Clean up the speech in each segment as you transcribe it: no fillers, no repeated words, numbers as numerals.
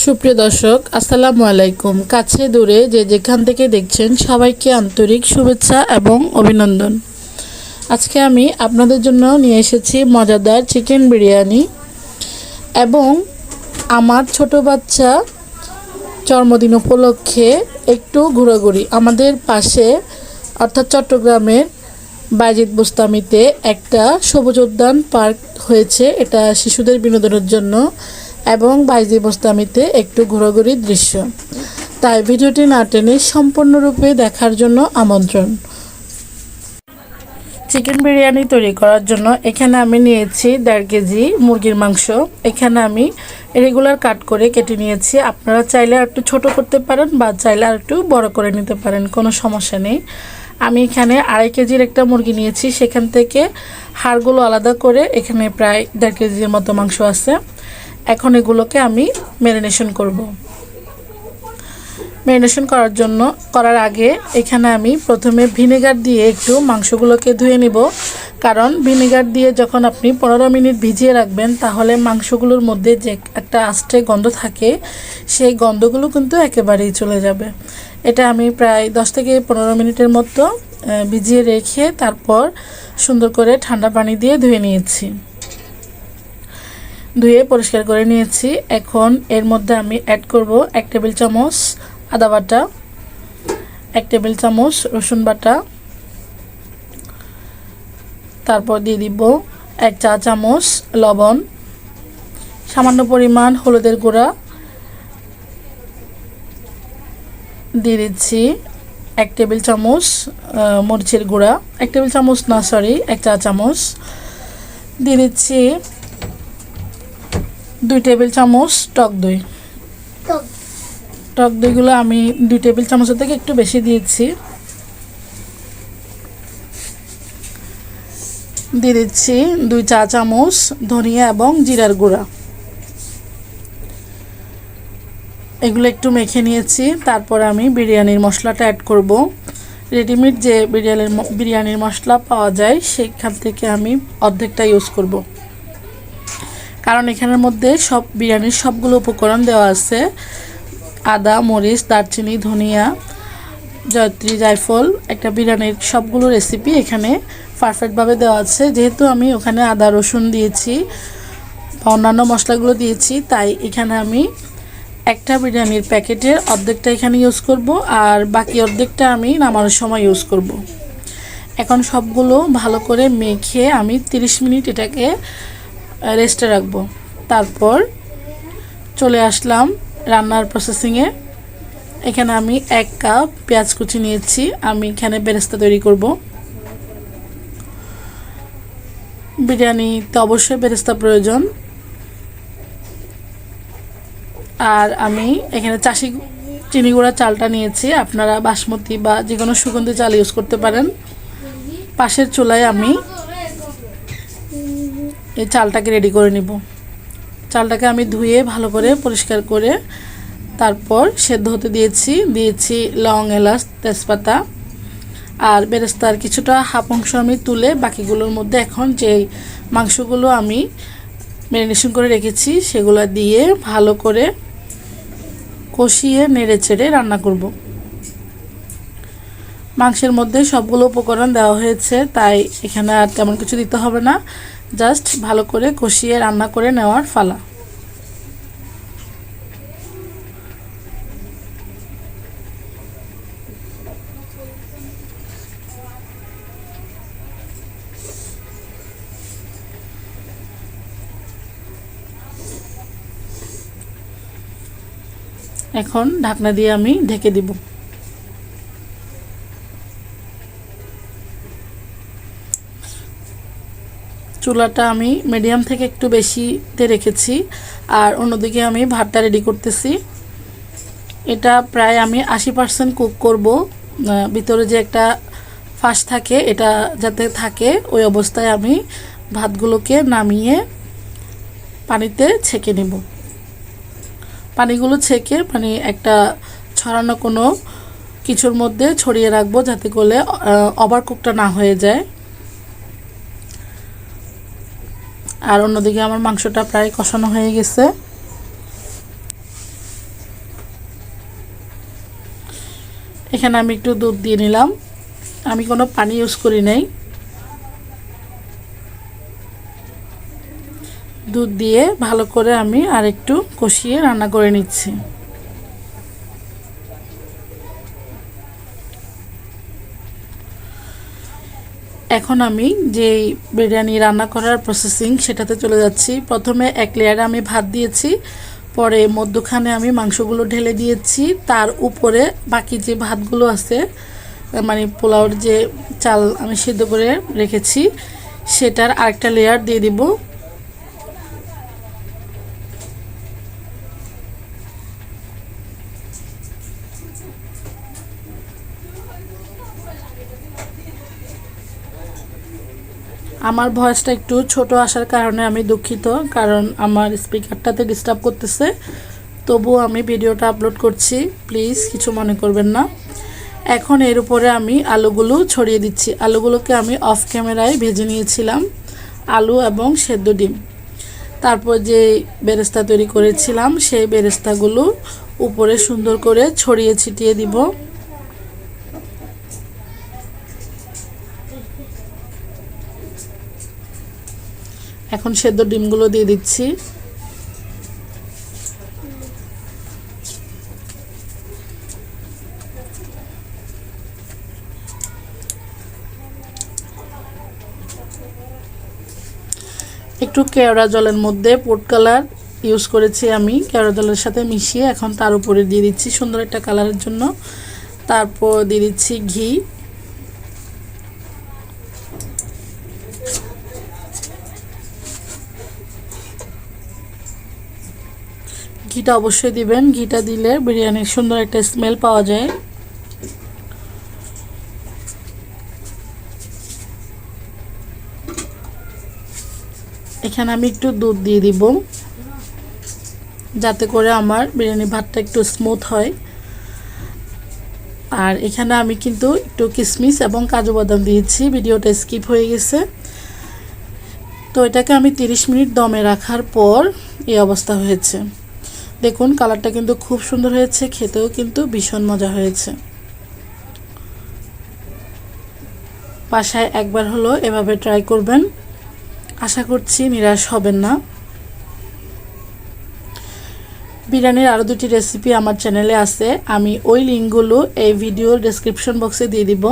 সুপ্রিয় দর্শক, আসসালামু আলাইকুম। কাছে দূরে যে যেখান থেকে দেখছেন সবাইকে আন্তরিক শুভেচ্ছা এবং অভিনন্দন। আজকে আমি আপনাদের জন্য নিয়ে এসেছি মজাদার চিকেন বিরিয়ানি এবং আমার ছোট বাচ্চা জন্মদিন উপলক্ষে একটু ঘোরাঘুরি। আমাদের পাশে অর্থাৎ চট্টগ্রামের বাইজিদ বোস্তামিতে একটা সবুজ উদ্যান পার্ক হয়েছে। এটা শিশুদের বিনোদনের জন্য এবং বাইজিদ বোস্তামিতে একটু ঘোরাঘুরির দৃশ্য। তাই ভিডিওটি না টেনে সম্পূর্ণরূপে দেখার জন্য আমন্ত্রণ। চিকেন বিরিয়ানি তৈরি করার জন্য এখানে আমি নিয়েছি 1.5 কেজি মুরগির মাংস। এখানে আমি রেগুলার কাট করে কেটে নিয়েছি। আপনারা চাইলে আর একটু ছোটো করতে পারেন বা চাইলে আর একটু বড় করে নিতে পারেন, কোনো সমস্যা নেই। আমি এখানে 2.5 কেজির একটা মুরগি নিয়েছি, সেখান থেকে হাড়গুলো আলাদা করে এখানে প্রায় 1.5 কেজির মতো মাংস আছে। এখন এগুলোকে আমি ম্যারিনেশন করব। ম্যারিনেশন করার আগে এখানে আমি প্রথমে ভিনেগার দিয়ে একটু মাংসগুলোকে ধুয়ে নিব, কারণ ভিনেগার দিয়ে যখন আপনি 15 মিনিট ভিজিয়ে রাখবেন তাহলে মাংসগুলোর মধ্যে যে একটা আষ্টে গন্ধ থাকে সেই গন্ধগুলো কিন্তু একেবারেই চলে যাবে। এটা আমি প্রায় 10 থেকে 15 মিনিটের মতো ভিজিয়ে রেখে তারপর সুন্দর করে ঠান্ডা পানি দিয়ে ধুয়ে নিয়েছি, ধুয়ে পরিষ্কার করে নিয়েছি। এখন এর মধ্যে আমি অ্যাড করব 1 টেবিল চামচ আদা বাটা, 1 টেবিল চামচ রসুন বাটা, তারপর দিয়ে দিব 1 চা চামচ লবণ, সামান্য পরিমাণ হলুদের গুঁড়া, দিয়ে দিচ্ছি 1 টেবিল চামচ মরিচের গুঁড়া, 1 টেবিল চামচ না সরি 1 চা চামচ, দিয়ে দিচ্ছি 2 টেবিল চামচ টক দই। টক দইগুলো আমি 2 টেবিল চামচের থেকে একটু বেশি দিয়েছি। দিয়ে দিচ্ছি 2 চা চামচ ধনিয়া এবং জিরার গুঁড়া। এগুলো একটু মেখে নিয়েছি। তারপর আমি বিরিয়ানির মশলাটা অ্যাড করব। রেডিমেড যে বিরিয়ানির মশলা পাওয়া যায় সেখান থেকে আমি অর্ধেকটা ইউজ করব, কারণ এখানের মধ্যে বিরিয়ানির সবগুলো উপকরণ দেওয়া আছে। আদা, মরিচ, দারচিনি, ধনিয়া, জয়ত্রী, জায়ফল, একটা বিরিয়ানির সবগুলো রেসিপি এখানে পারফেক্টভাবে দেওয়া আছে। যেহেতু আমি ওখানে আদা রসুন দিয়েছি বা অন্যান্য মশলাগুলো দিয়েছি, তাই এখানে আমি একটা বিরিয়ানির প্যাকেটের অর্ধেকটা এখানে ইউজ করব আর বাকি অর্ধেকটা আমি নামানোর সময় ইউজ করব। এখন সবগুলো ভালো করে মেখে আমি 30 মিনিট এটাকে রেস্টে রাখবো। তারপর চলে আসলাম রান্নার প্রসেসিংয়ে। এখানে আমি 1 কাপ পেঁয়াজ কুচি নিয়েছি। আমি এখানে বেরেস্তা তৈরি করব। বিরিয়ানিতে অবশ্যই বেরেস্তা প্রয়োজন। আর আমি এখানে চাষি চিনি গুঁড়া চালটা নিয়েছি। আপনারা বাসমতি বা যে কোনো সুগন্ধি চাল ইউজ করতে পারেন। পাশের চুলায় আমি এই চালটাকে রেডি করে নিব। চালটাকে আমি ধুয়ে ভালো করে পরিষ্কার করে তারপর সেদ্ধ হতে দিয়েছি লং, এলাচ, তেজপাতা আর বেরেস্তার কিছুটা হাফ অংশ আমি তুলে বাকিগুলোর মধ্যে এখন যে মাংসগুলো আমি ম্যারিনেশন করে রেখেছি সেগুলো দিয়ে ভালো করে কষিয়ে নেড়ে চেড়ে রান্না করব। মাংসের মধ্যে সবগুলো উপকরণ দেওয়া হয়েছে, তাই এখানে আর তেমন কিছু দিতে হবে না, জাস্ট ভালো করে কষিয়ে রান্না করে নেওয়ার ফালা। এখন ঢাকনা দিয়ে আমি ঢেকে দিব। চুলাটা আমি মিডিয়াম থেকে একটু বেশিতে রেখেছি আর অন্যদিকে আমি ভাতটা রেডি করতেছি। এটা প্রায় আমি 80% কুক করব। ভিতরে যে একটা ফাঁস থাকে এটা যাতে থাকে, ওই অবস্থায় আমি ভাতগুলোকে নামিয়ে পানিতে ছেঁকে নেব। পানিগুলো ছেঁকে একটা ছড়ানো কোনো কিছুর মধ্যে ছড়িয়ে রাখবো, যাতে করে ওভারকুকটা না হয়ে যায়। আর অন্যদিকে আমার মাংসটা প্রায় কষানো হয়ে গেছে। এখানে আমি একটু দুধ দিয়ে নিলাম, আমি কোনো পানি ইউজ করি নাই। দুধ দিয়ে ভালো করে আমি আর একটু কষিয়ে রান্না করে নিচ্ছি। এখন আমি যে বিরিয়ানি রান্না করার প্রসেসিং সেটাতে চলে যাচ্ছি। প্রথমে এক লেয়ারে আমি ভাত দিয়েছি, পরে মধ্যখানে আমি মাংসগুলো ঢেলে দিয়েছি, তার উপরে বাকি যে ভাতগুলো আছে মানে পোলাওর যে চাল আমি সিদ্ধ করে রেখেছি সেটার আরেকটা লেয়ার দিয়ে দিব। আমার ভয়েসটা একটু ছোট আসার কারণে আমি দুঃখিত, কারণ আমার স্পিকারটাতে ডিস্টার্ব করতেছে, তবুও আমি ভিডিওটা আপলোড করছি, প্লিজ কিছু মনে করবেন না। এখন এর উপরে আমি আলুগুলো ছড়িয়ে দিচ্ছি। আলুগুলোকে আমি অফ ক্যামেরায় ভেজে নিয়েছিলাম, আলু এবং সেদ্ধ ডিম। তারপর যে বেরেস্তা তৈরি করেছিলাম সেই বেরেস্তাগুলো উপরে সুন্দর করে ছড়িয়ে ছিটিয়ে দিব। এখন সেদ্ধ ডিমগুলো দিয়ে দিচ্ছি। একটু কেওড়া জলের মধ্যে ফুড কালার ইউজ করেছি আমি, কেওড়া জলের সাথে মিশিয়ে এখন তার উপরে দিয়ে দিচ্ছি সুন্দর একটা কালারের জন্য। তারপর দিয়ে দিচ্ছি ঘি। ঘিটা অবশ্যই দিবেন, ঘিটা দিলে বিরিয়ানির সুন্দর একটা স্মেল পাওয়া যায়। এখানে আমি একটু দুধ দিয়ে দিব যাতে করে আমার বিরিয়ানি ভাতটা একটু স্মুথ হয়। আর এখানে আমি কিন্তু একটু কিশমিশ এবং কাজু বাদাম দিয়েছি, ভিডিওটা স্কিপ হয়ে গেছে। তো এটাকে আমি 30 মিনিট দমে রাখার পর এই অবস্থা হয়েছে। দেখুন কালারটা কিন্তু খুব সুন্দর হয়েছে, খেতেও কিন্তু ভীষণ মজা হয়েছে। বাসায় একবার হলো এভাবে ট্রাই করবেন, আশা করছি নিরাশ হবেন না। বিরিয়ানির আরও দুটি রেসিপি আমার চ্যানেলে আছে, আমি ওই লিঙ্কগুলো এই ভিডিওর ডেসক্রিপশন বক্সে দিয়ে দিব,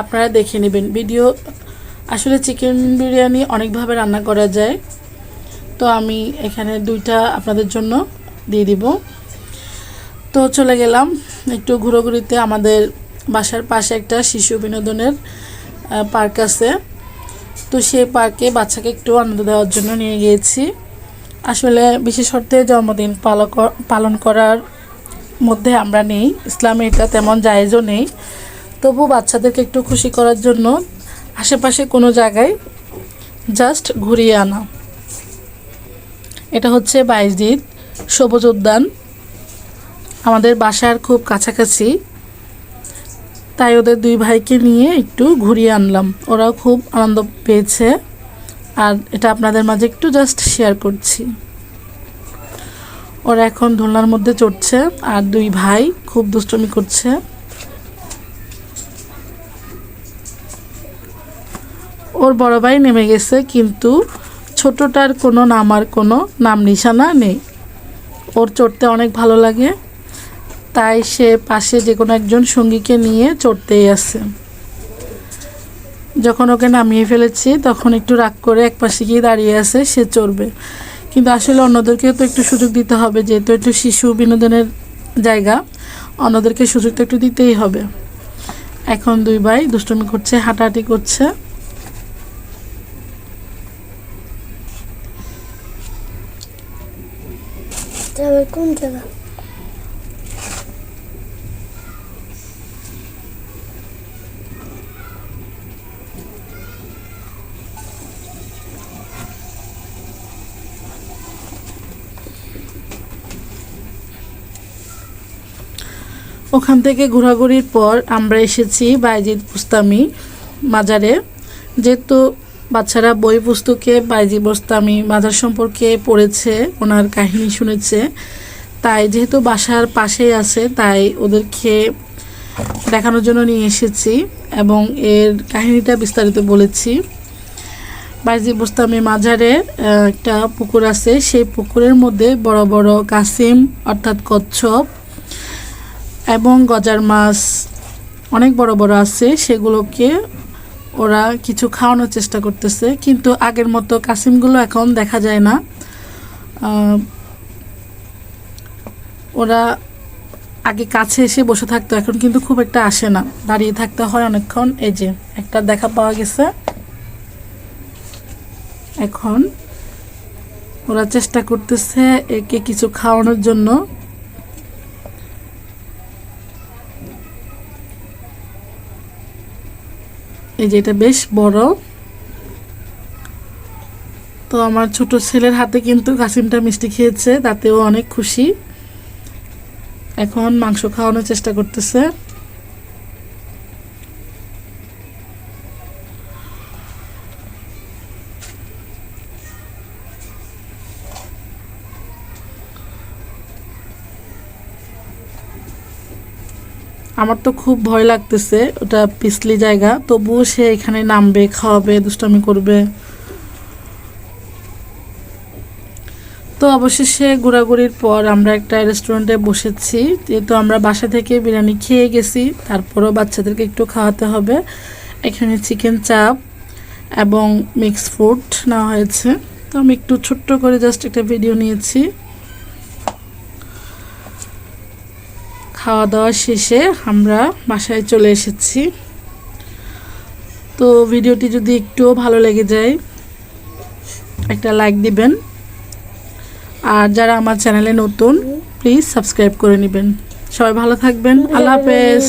আপনারা দেখে নেবেন। ভিডিও আসলে চিকেন বিরিয়ানি অনেকভাবে রান্না করা যায়, তো আমি এখানে দুইটা আপনাদের জন্য দিয়ে দিব। তো চলে গেলাম একটু ঘোরাঘুরিতে। আমাদের বাসার পাশে একটা শিশু বিনোদনের পার্ক আছে, তো সেই পার্কে বাচ্চাকে একটু আনন্দ দেওয়ার জন্য নিয়ে গিয়েছি। আসলে বিশেষ অর্থে জন্মদিন পালন করার মধ্যে আমরা নেই, ইসলামে এটা তেমন জায়েজও নেই, তবু বাচ্চাদেরকে একটু খুশি করার জন্য আশেপাশে কোনো জায়গায় জাস্ট ঘুরিয়ে আনা। এটা হচ্ছে বাইজিদ সবুজ উদ্যান, আমাদের বাসার খুব কাছাকাছি, তাই ওদের দুই ভাইকে নিয়ে একটু ঘুরিয়ে আনলাম, ওরাও খুব আনন্দ পেয়েছে, আর এটা আপনাদের মাঝে একটু জাস্ট শেয়ার করছি। ওরা এখন দোলনার মধ্যে চড়ছে আর দুই ভাই খুব দুষ্টুমি করছে। ওর বড় ভাই নেমে গেছে, কিন্তু ছোটটার কোনো নামার কোনো নাম নিশানা নেই। ওর চড়তে অনেক ভালো লাগে, তাই সে পাশে যে কোনো একজন সঙ্গীকে নিয়ে চড়তেই আছে। যখন ওকে নামিয়ে ফেলেছি তখন একটু রাগ করে এক পাশে গিয়ে দাঁড়িয়ে আছে, সে চড়বে, কিন্তু আসলে অন্যদেরকেও তো একটু সুযোগ দিতে হবে, যেহেতু একটু শিশু বিনোদনের জায়গা, অন্যদেরকে সুযোগটা একটু দিতেই হবে। এখন দুই ভাই দুষ্টুমি করছে, হাঁটাহাঁটি করছে। কোন জায়গা? ওখান থেকে ঘোরাঘুরির পর আমরা এসেছি বাইজিদ বুস্তামি মাজারে। যেহেতু বাচ্চারা বই পুস্তকে বাইজিদ বুস্তামি মাজার সম্পর্কে পড়েছে, ওনার কাহিনী শুনেছে, তাই যেহেতু বাসার পাশেই আছে, তাই ওদেরকে দেখানোর জন্য নিয়ে এসেছি এবং এর কাহিনীটা বিস্তারিত বলেছি। বাইজি বোস্তামি মাজারে একটা পুকুর আছে, সেই পুকুরের মধ্যে বড় বড় কাসিম অর্থাৎ কচ্ছপ এবং গজার মাছ অনেক বড় বড় আছে, সেগুলোকে ওরা কিছু খাওয়ানোর চেষ্টা করতেছে, কিন্তু আগের মতো কাসিমগুলো এখন দেখা যায় না। ওরা আগে কাছে এসে বসে থাকতো, এখন কিন্তু খুব একটা আসে না, দাঁড়িয়ে থাকতে হয় অনেকক্ষণ। এই যে একটা দেখা পাওয়া গেছে। এখন ওরা চেষ্টা করতেছে একে কিছু খাওয়ানোর জন্য। এই যে এটা বেশ বড়। তো আমার ছোট ছেলের হাতে কিন্তু কাসিমটা মিষ্টি খেয়েছে, তাতেও অনেক খুশি। এখন মাংস খাওয়ানোর চেষ্টা করতেছে। আমার তো খুব ভয় লাগতেছে, ওটা পিছলি জায়গা, তবুও সে এখানে নামবে, খাওয়াবে, দুষ্টামি করবে। তো অবশেষে ঘোরাঘুরির পর আমরা একটা রেস্টুরেন্টে বসেছি, যেহেতু আমরা বাসা থেকে বিরিয়ানি খেয়ে গেছি, তারপরও বাচ্চাদেরকে একটু খাওয়াতে হবে। এখানে চিকেন চাপ এবং মিক্স ফ্রুট নেওয়া হয়েছে। তো আমি একটু ছোট্ট করে জাস্ট একটা ভিডিও নিয়েছি। খাওয়া দাওয়া শেষে আমরা বাসায় চলে এসেছি। তো ভিডিওটি যদি একটুও ভালো লেগে যায় একটা লাইক দিবেন, আর যারা আমার চ্যানেলে নতুন প্লিজ সাবস্ক্রাইব করে নেবেন। সবাই ভালো থাকবেন। আল্লাহ হাফেজ।